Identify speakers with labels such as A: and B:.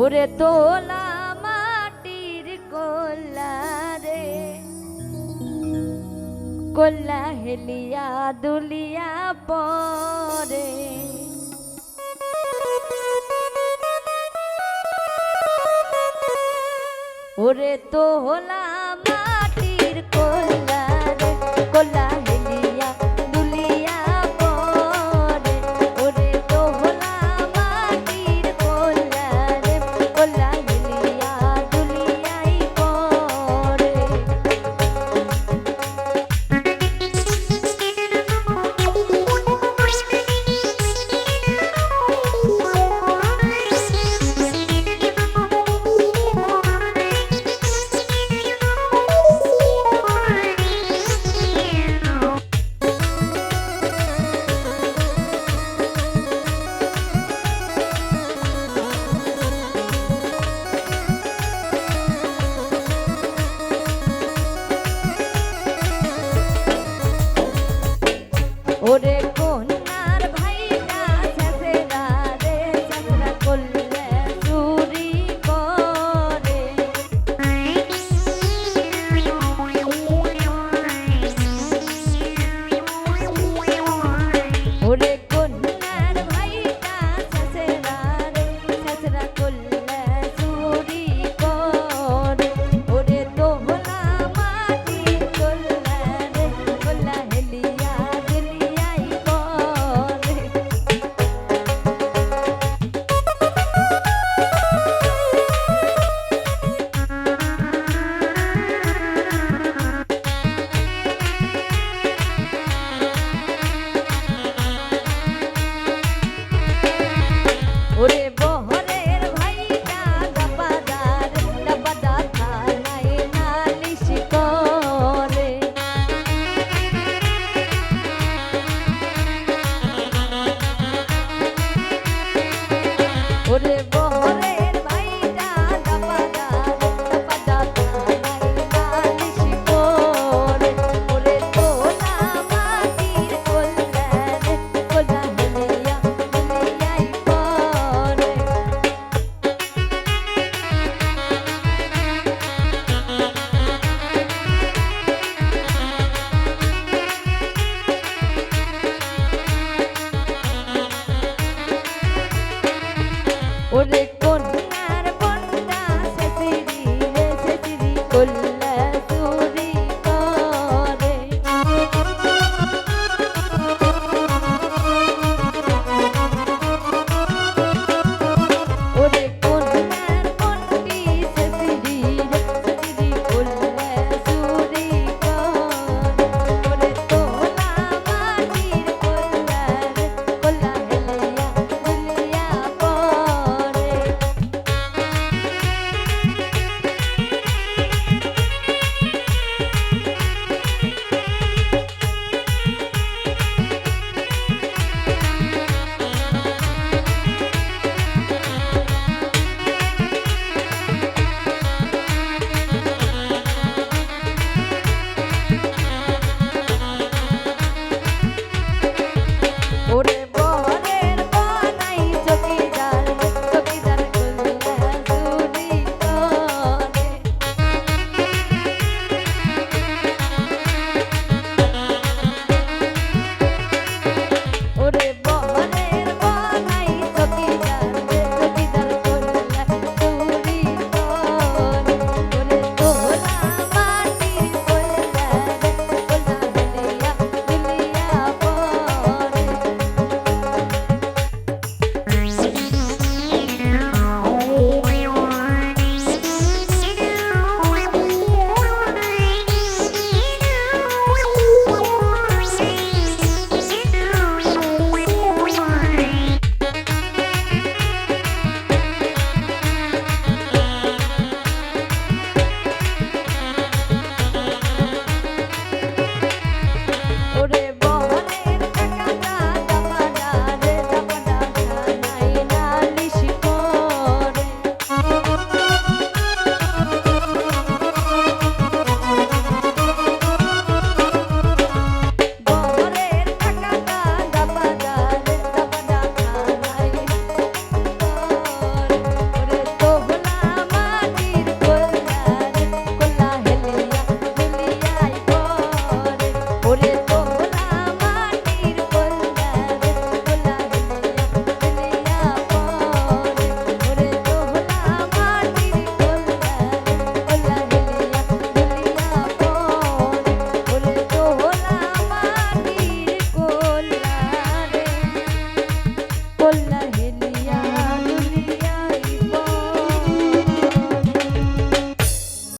A: ওরে তোলা মাটির কোল্লা রে, কোল্লা হেলিয়া দুলিয়া পরে। ওরে তোলা মাটির কোল্লা রে, কোল্লা হেলিয়া দুলিয়া পরে। ওরে তোলা মাটির কোল্লা রে, কোল্লা হেলিয়া দুলিয়াই পরে। ওরে কন্যার ভাইটা ছেঁচেরা রে, ছেঁচেরা করলে চুরি করে। ওরে কন্যার ভাইটা ছেঁচেরা রে, ছেঁচেরা করলে চুরি করে। ওরে তোলা মাটির কোল্লা রে, কোল্লা হেলিয়া দুলিয়াই পরে। ওরে বহরের ভাইটা ডাবাদার, ডাবাদা থানায় নালিশ করে। ওরে বহরের ভাইটা ডাবাদার, ডাবাদা থানায় নালিশ করে। ওরে তোলা মাটির কোল্লা রে, কোল্লা হেলিয়া দুলিয়াই পরে। ওরে